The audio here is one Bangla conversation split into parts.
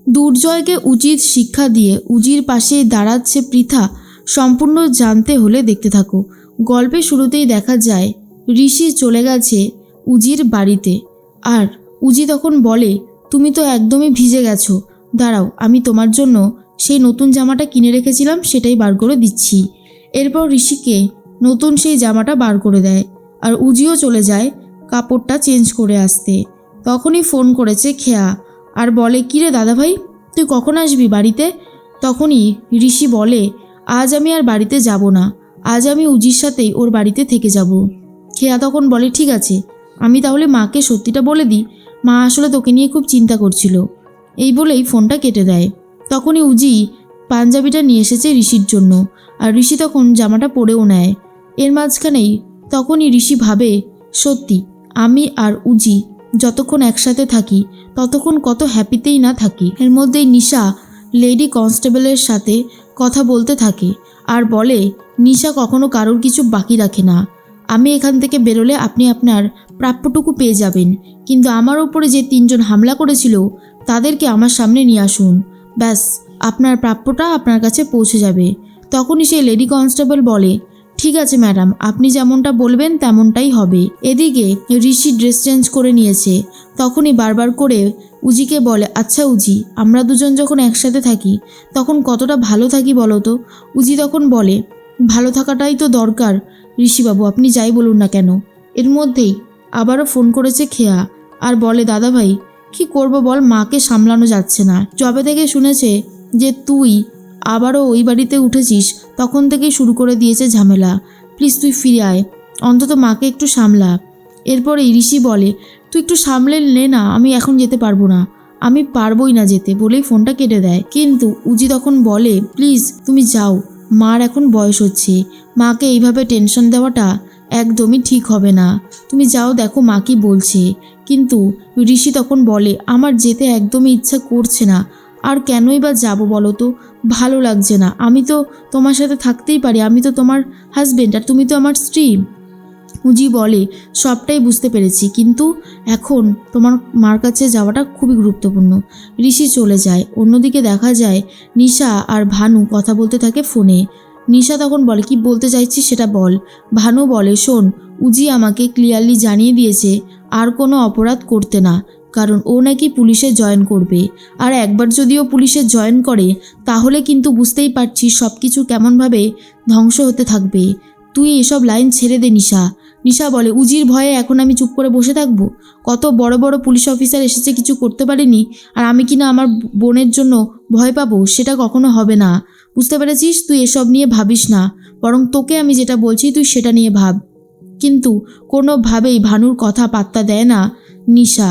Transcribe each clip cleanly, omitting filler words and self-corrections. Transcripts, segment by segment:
দুর্জয়কে উচিত শিক্ষা দিয়ে উজির পাশে দাঁড়াচ্ছে পৃথা সম্পূর্ণ জানতে হলে দেখতে থাকো। গল্পের শুরুতেই দেখা যায় ঋষি চলে গেছে উজির বাড়িতে, আর উজি তখন বলে, তুমি তো একদমই ভিজে গেছো, দাঁড়াও আমি তোমার জন্য সেই নতুন জামাটা কিনে রেখেছিলাম সেটাই বার করে দিচ্ছি। এরপর ঋষিকে নতুন সেই জামাটা বার করে দেয়, আর উজিও চলে যায় কাপড়টা চেঞ্জ করে আসতে। তখনই ফোন করেছে খেয়া আর বলে, কিরে দাদাভাই তুই কখন আসবি বাড়িতে? তখনই ঋষি বলে, আজ আমি আর বাড়িতে যাব না, আজ আমি উজির সাথেই ওর বাড়িতে থেকে যাব। খেয়া তখন বলে, ঠিক আছে, আমি তাহলে মাকে সত্যিটা বলে দিই, মা আসলে তোকে নিয়ে খুব চিন্তা করছিল। এই বলেই ফোনটা কেটে দেয়। তখনই উজি পাঞ্জাবিটা নিয়ে এসেছে ঋষির জন্য, আর ঋষি তখন জামাটা পরেও নেয়। এর মাঝখানেই তখনই ঋষি ভাবে, সত্যি আমি আর উজি যতক্ষণ একসাথে থাকি ততক্ষণ কত হ্যাপিতেই না থাকি। এর মধ্যেই নিশা লেডি কনস্টেবলের সাথে কথা বলতে থাকে আর বলে, নিশা কখনো কারোর কিছু বাকি রাখে না। আমি এখান থেকে বেরোলে আপনি আপনার প্রাপ্যটুকু পেয়ে যাবেন, কিন্তু আমার ওপরে যে 3 জন হামলা করেছিল তাদেরকে আমার সামনে নিয়ে আসুন, ব্যাস আপনার প্রাপ্যটা আপনার কাছে পৌঁছে যাবে। তখনই সেই লেডি কনস্টেবল বলে, ঠিক আছে ম্যাডাম, আপনি যেমনটা বলবেন তেমনটাই হবে। এদিকে ঋষি ড্রেস চেঞ্জ করে নিয়েছে। তখনই বারবার করে উজিকে বলে, আচ্ছা উজি, আমরা দুজন যখন একসাথে থাকি তখন কতটা ভালো থাকি বলো তো? উজি তখন বলে, ভালো থাকাটাই তো দরকার ঋষিবাবু, আপনি যাই বলুন না কেন। এর মধ্যেই আবারও ফোন করেছে খেয়া আর বলে, দাদা ভাই কি করব বল, মাকে সামলানো যাচ্ছে না। যবে থেকে শুনেছে যে তুই আবারও ওই বাড়িতে উঠেছিস তখন থেকেই শুরু করে দিয়েছে ঝামেলা। প্লিজ তুই ফিরে আয়, অন্তত মাকে একটু সামলা। এরপরে ঋষি বলে, তুই একটু সামলে নে না, আমি এখন যেতে পারবো না, আমি পারবোই না যেতে, বলেই ফোনটা কেটে দেয়। কিন্তু উজি তখন বলে, প্লিজ তুমি যাও, মার এখন বয়স হচ্ছে, মাকে এইভাবে টেনশন দেওয়াটা একদমই ঠিক হবে না, তুমি যাও, দেখো মা কি বলছে। কিন্তু ঋষি তখন বলে, আমার যেতে একদমই ইচ্ছা করছে না, আর কেনই বা যাবো বলো তো, ভালো লাগছে না, আমি তো তোমার সাথে থাকতেই পারি, আমি তো তোমার হাজবেন্ড আর তুমি তো আমার স্ত্রী। উজি বলে, সবটাই বুঝতে পেরেছি, কিন্তু এখন তোমার মার কাছে যাওয়াটা খুবই গুরুত্বপূর্ণ। ঋষি চলে যায়। অন্যদিকে দেখা যায় নিশা আর ভানু কথা বলতে থাকে ফোনে। নিশা তখন বলে, কি বলতে চাইছিস সেটা বল। ভানু বলে, শোন, উজি আমাকে ক্লিয়ারলি জানিয়ে দিয়েছে আর কোনো অপরাধ করতে না, কারণ ও নাকি পুলিশে জয়েন করবে। আর একবার যদিও পুলিশে জয়েন করে তাহলে কিন্তু বুঝতেই পারছিস সব কিছু কেমনভাবে ধ্বংস হতে থাকবে। তুই এসব লাইন ছেড়ে দে নিশা। নিশা বলে, উজির ভয়ে এখন আমি চুপ করে বসে থাকবো? কত বড় বড় পুলিশ অফিসার এসেছে, কিছু করতে পারেনি, আর আমি কিনা আমার বোনের জন্য ভয় পাবো? সেটা কখনো হবে না, বুঝতে পেরেছিস? তুই এসব নিয়ে ভাবিস না, বরং তোকে আমি যেটা বলছি তুই সেটা নিয়ে ভাব। কিন্তু কোনোভাবেই ভানুর কথা পাত্তা দেয় না নিশা।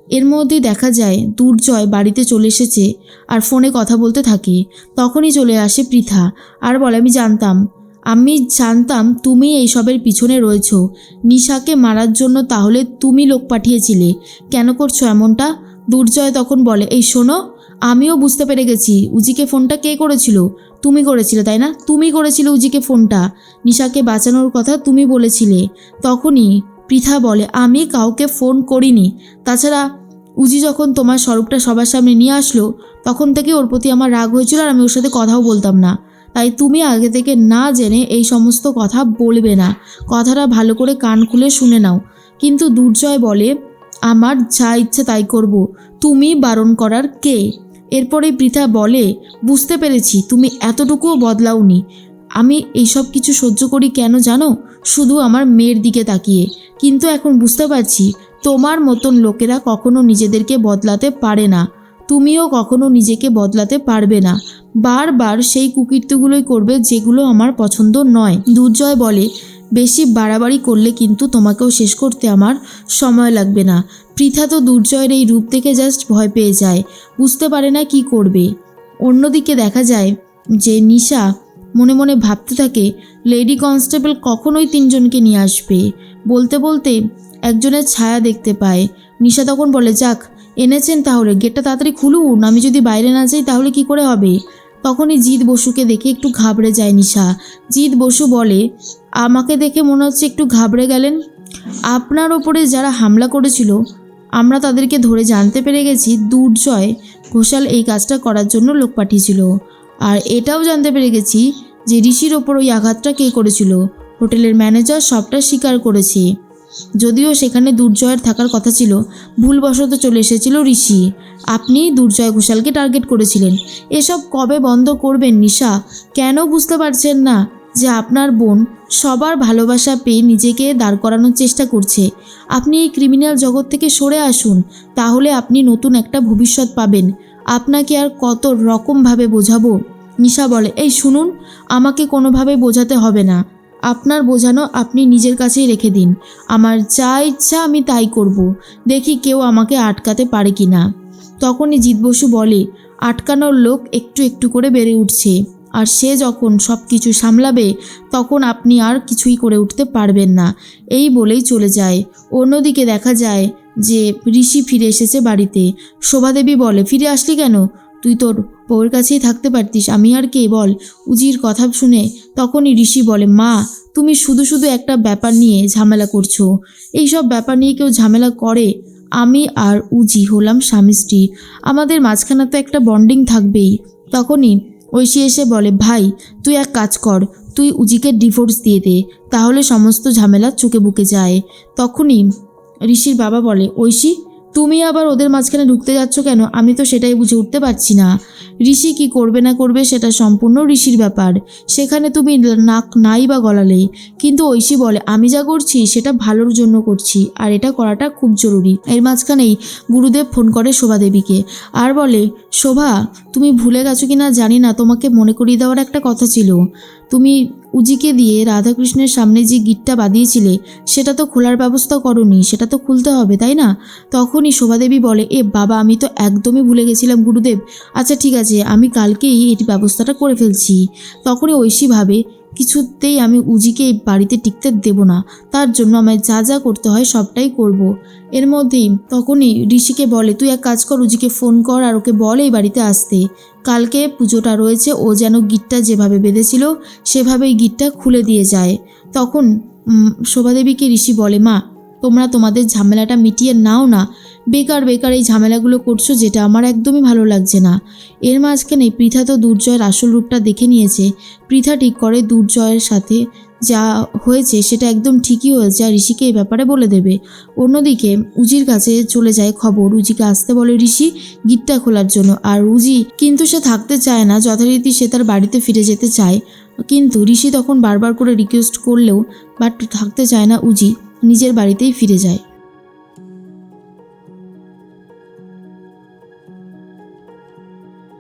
এর মধ্যেই দেখা যায় দুর্জয় বাড়িতে চলে এসেছে আর ফোনে কথা বলতে থাকে। তখনই চলে আসে পৃথা আর বলে, আমি জানতাম তুমি এইসবের পিছনে রয়েছো, নিশাকে মারার জন্য তাহলে তুমি লোক পাঠিয়েছিলে, কেন করছো এমনটা? দুর্জয় তখন বলে, এই শোনো, আমিও বুঝতে পেরে গেছি উজিকে ফোনটা কে করেছিল, তুমি করেছিলে তাই না? তুমি করেছিলে উজিকে ফোনটা, নিশাকে বাঁচানোর কথা তুমি বলেছিলে। তখনই পৃথা বলে, আমি কাউকে ফোন করিনি, তাছাড়া উজি যখন তোমার স্বরূপটা সবার সামনে নিয়ে আসলো তখন থেকে ওর প্রতি আমার রাগ হয়েছিল আর আমি ওর সাথে কথাও বলতাম না, তাই তুমি আগে থেকে না জেনে এই সমস্ত কথা বলবে না, কথাটা ভালো করে কান খুলে শুনে নাও। কিন্তু দুর্জয় বলে, আমার যা ইচ্ছে তাই করব, তুমি বারণ করার কে? এরপরেই পৃথা বলে, বুঝতে পেরেছি তুমি এতটুকুও বদলাওনি, আমি এইসব কিছু সহ্য করি কেন জানো? শুধু আমার মেয়ের দিকে তাকিয়ে। কিন্তু এখন বুঝতে পারছি তোমার মতন লোকেরা কখনো নিজেদেরকে বদলাতে পারে না, তুমিও কখনো নিজেকে বদলাতে পারবে না, বারবার সেই কুকীর্তিগুলোই করবে যেগুলো আমার পছন্দ নয়। দুর্জয় বলে, বেশি বাড়াবাড়ি করলে কিন্তু তোমাকেও শেষ করতে আমার সময় লাগবে না। পৃথা তো দুর্জয়ের এই রূপ দেখে জাস্ট ভয় পেয়ে যায়, বুঝতে পারে না কি করবে। অন্যদিকে দেখা যায় যে নিশা মনে মনে ভাবতে থাকে, লেডি কনস্টেবল কখনোই 3 জনকে নিয়ে আসবে। বলতে বলতে একজনের ছায়া দেখতে পায়। নিশা তখন বলে, যাক এনেছেন, তাহলে গেটটা তাড়াতাড়ি খুলুন, আমি যদি বাইরে না যাই তাহলে কি করে হবে? তখনই জিৎ বসুকে দেখে একটু ঘাবড়ে যায় নিশা। জিৎ বসু বলে, আমাকে দেখে মনে হচ্ছে একটু ঘাবড়ে গেলেন। আপনার ওপরে যারা হামলা করেছিল আমরা তাদেরকে ধরে জানতে পেরে গেছি দুর্জয় ঘোষাল এই কাজটা করার জন্য লোক পাঠিয়েছিল। আর এটাও জানতে পেরে গেছি যে ঋষির ওপর ওই আঘাতটা কে করেছিল। হোটেলের ম্যানেজার সবটা স্বীকার করেছে। যদিও সেখানে দুর্জয়ের থাকার কথা ছিল, ভুলবশত চলে এসেছিল ঋষি। আপনি দুর্জয় ঘোষালকে টার্গেট করেছিলেন। এসব কবে বন্ধ করবেন নিশা? কেন বুঝতে পারছেন না যে আপনার বোন সবার ভালোবাসা পেয়ে নিজেকে দাঁড় করানোর চেষ্টা করছে? আপনি এই ক্রিমিনাল জগৎ থেকে সরে আসুন, তাহলে আপনি নতুন একটা ভবিষ্যৎ পাবেন। আপনাকে আর কত রকমভাবে বোঝাবো? নিশা বলে, এই শুনুন, আমাকে কোনোভাবে বোঝাতে হবে না। আপনার বোঝানো আপনি নিজের কাছেই রেখে দিন। আমার যা ইচ্ছা আমি তাই করব। দেখি কেউ আমাকে আটকাতে পারে কি না। তখনই জিৎ বসু বলে, আটকানোর লোক একটু একটু করে বেড়ে উঠছে, আর সে যখন সব কিছু সামলাবে তখন আপনি আর কিছুই করে উঠতে পারবেন না। এই বলেই চলে যায়। অন্যদিকে দেখা যায় যে ঋষি ফিরে এসেছে বাড়িতে। শোভাদেবী বলে, ফিরে আসলি কেন? তুই তোর বউয়ের কাছেই থাকতে পারতিস, আমি আর কে বল? উজির কথা শুনে তখনই ঋষি বলে, মা তুমি শুধু শুধু একটা ব্যাপার নিয়ে ঝামেলা করছো। এইসব ব্যাপার নিয়ে কেউ ঝামেলা করে? আমি আর উজি হলাম স্বামী স্ত্রী, আমাদের মাঝখানে তো একটা বন্ডিং থাকবেই। তখনই ঐশী এসে বলে, ভাই তুই এক কাজ কর, তুই উজিকে ডিভোর্স দিয়ে দে, তাহলে সমস্ত ঝামেলা চুকে বুকে যায়। তখনই ঋষির বাবা বলে, ঐশী তুমি আবার ওদের মাঝখানে ঢুকতে যাচ্ছ কেন? আমি তো সেটাই বুঝে উঠতে পারছি না। ঋষি কি করবে না করবে সেটা সম্পূর্ণ ঋষির ব্যাপার, সেখানে তুমি নাক নাই বা গলালে। কিন্তু ঐশী বলে, আমি যা করছি সেটা ভালোর জন্য করছি, আর এটা করাটা খুব জরুরি। এর মাঝখানেই গুরুদেব ফোন করে শোভাদেবীকে আর বলে, শোভা তুমি ভুলে গেছো কি না জানি না, তোমাকে মনে করিয়ে দেওয়ার একটা কথা ছিল। তুমি উজিকে দিয়ে রাধাকৃষ্ণের সামনে যে গিটটা বাঁধিয়েছিলে সেটা তো খোলার ব্যবস্থা করোনি, সেটা তো খুলতে হবে তাই না? তখনই শোভাদেবী বলে, এ বাবা আমি তো একদমই ভুলে গেছিলাম গুরুদেব। আচ্ছা ঠিক আছে, আমি কালকেই এই ব্যবস্থাটা করে ফেলছি। তখনই ঐশী ভাবে, কিছুতেই আমি উজিকে এই বাড়িতে টিকতে দেব না, তার জন্য আমায় যা যা করতে হয় সবটাই করব। এর মধ্যেই তখনই ঋষিকে বলে, তুই এক কাজ কর, উজিকে ফোন কর আর ওকে বল এই বাড়িতে আসতে। কালকে পুজোটা রয়েছে, ও যেন গিটটা যেভাবে বেঁধেছিল সেভাবেই গিটটা খুলে দিয়ে যায়। তখন শোভাদেবীকে ঋষি বলে, মা তোমরা তোমাদের ঝামেলাটা মিটিয়ে নাও না, বেকার বেকার এই ঝামেলাগুলো করছো, যেটা আমার একদমই ভালো লাগছে না। এর মাঝখানে পৃথা তো দুর্জয়ের আসল রূপটা দেখে নিয়েছে। পৃথা ঠিক করে দুর্জয়ের সাথে যা হয়েছে সেটা একদম ঠিকই হয়েছে, আর ঋষিকে এই ব্যাপারে বলে দেবে। অন্যদিকে উজির কাছে চলে যায় খবর, উজিকে আসতে বলে ঋষি গিটটা খোলার জন্য। আর উজি কিন্তু সে থাকতে চায় না, যথারীতি সে তার বাড়িতে ফিরে যেতে চায়। কিন্তু ঋষি তখন বারবার করে রিকোয়েস্ট করলেও বাট থাকতে চায় না, উজি নিজের বাড়িতেই ফিরে যায়।